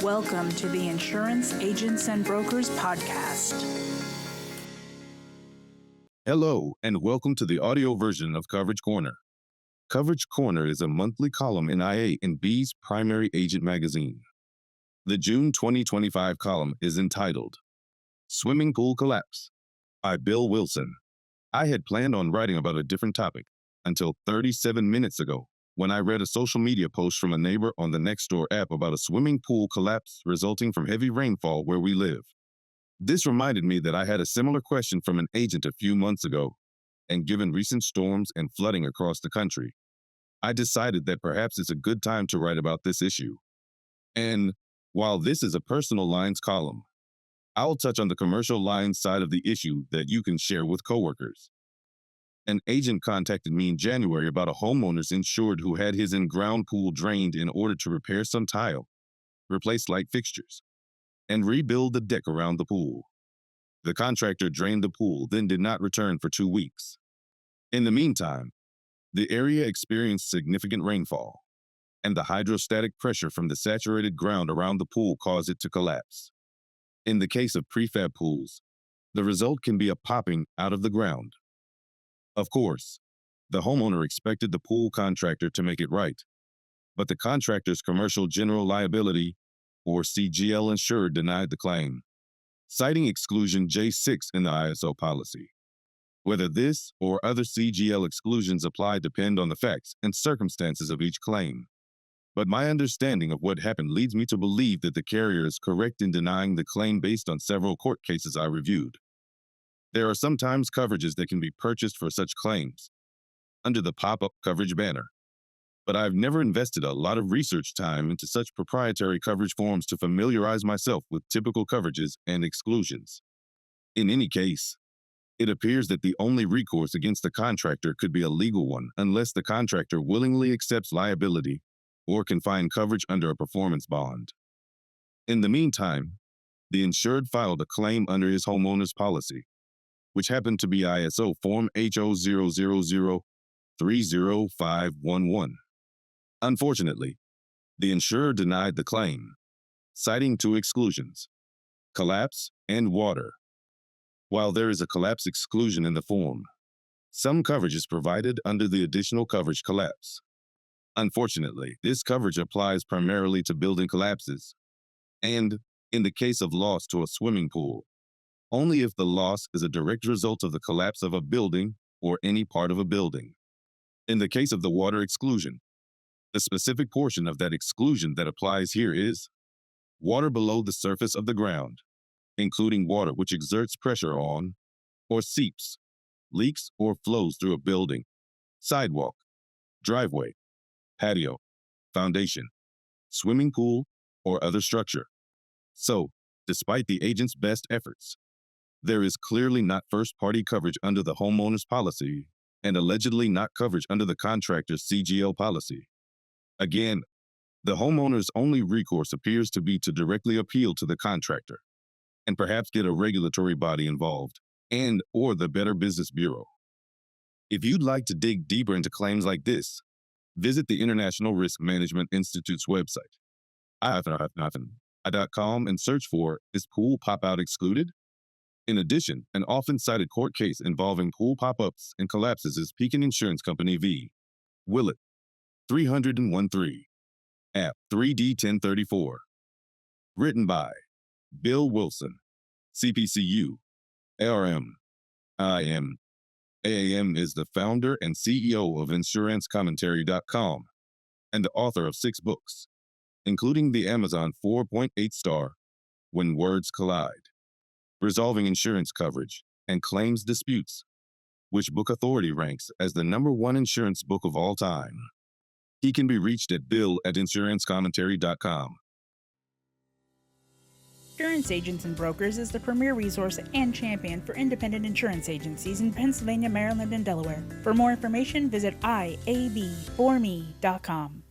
Welcome to the Insurance Agents and Brokers Podcast. Hello, and welcome to the audio version of Coverage Corner. Coverage Corner is a monthly column in IA&B's primary agent magazine. The June 2025 column is entitled Swimming Pool Collapse by Bill Wilson. I had planned on writing about a different topic until 37 minutes ago when I read a social media post from a neighbor on the Nextdoor app about a swimming pool collapse resulting from heavy rainfall where we live. This reminded me that I had a similar question from an agent a few months ago, and given recent storms and flooding across the country, I decided that perhaps it's a good time to write about this issue. And while this is a personal lines column, I'll touch on the commercial lines side of the issue that you can share with coworkers. An agent contacted me in January about a homeowner's insured who had his in-ground pool drained in order to repair some tile, replace light fixtures, and rebuild the deck around the pool. The contractor drained the pool, then did not return for 2 weeks. In the meantime, the area experienced significant rainfall, and the hydrostatic pressure from the saturated ground around the pool caused it to collapse. In the case of prefab pools, the result can be a popping out of the ground. Of course, the homeowner expected the pool contractor to make it right, but the contractor's commercial general liability, or CGL insured, denied the claim, citing exclusion J6 in the ISO policy. Whether this or other CGL exclusions apply depend on the facts and circumstances of each claim. But my understanding of what happened leads me to believe that the carrier is correct in denying the claim based on several court cases I reviewed. There are sometimes coverages that can be purchased for such claims under the pop-up coverage banner, but I've never invested a lot of research time into such proprietary coverage forms to familiarize myself with typical coverages and exclusions. In any case, it appears that the only recourse against the contractor could be a legal one unless the contractor willingly accepts liability or can find coverage under a performance bond. In the meantime, the insured filed a claim under his homeowner's policy, which happened to be ISO Form HO000-30511. Unfortunately, the insurer denied the claim, citing two exclusions: collapse and water. While there is a collapse exclusion in the form, some coverage is provided under the additional coverage collapse. Unfortunately, this coverage applies primarily to building collapses, and, in the case of loss to a swimming pool, only if the loss is a direct result of the collapse of a building or any part of a building. In the case of the water exclusion, the specific portion of that exclusion that applies here is water below the surface of the ground, including water which exerts pressure on, or seeps, leaks, or flows through a building, sidewalk, driveway, patio, foundation, swimming pool, or other structure. So, despite the agent's best efforts, there is clearly not first-party coverage under the homeowner's policy and allegedly not coverage under the contractor's CGL policy. Again, the homeowner's only recourse appears to be to directly appeal to the contractor and perhaps get a regulatory body involved and/or the Better Business Bureau. If you'd like to dig deeper into claims like this, visit the International Risk Management Institute's website, IA&B.com, and search for "Is Pool Pop-Out Excluded?" In addition, an often cited court case involving pool pop-ups and collapses is Pekin Insurance Company v. Willett, 301-3, App 3D1034. Written by Bill Wilson, CPCU, ARM, IM. AAM is the founder and CEO of InsuranceCommentary.com and the author of 6 books, including the Amazon 4.8-star When Words Collide, Resolving Insurance Coverage and Claims Disputes, which Book Authority ranks as the #1 insurance book of all time. He can be reached at bill@insurancecommentary.com. Insurance Agents and Brokers is the premier resource and champion for independent insurance agencies in Pennsylvania, Maryland, and Delaware. For more information, visit iabforme.com.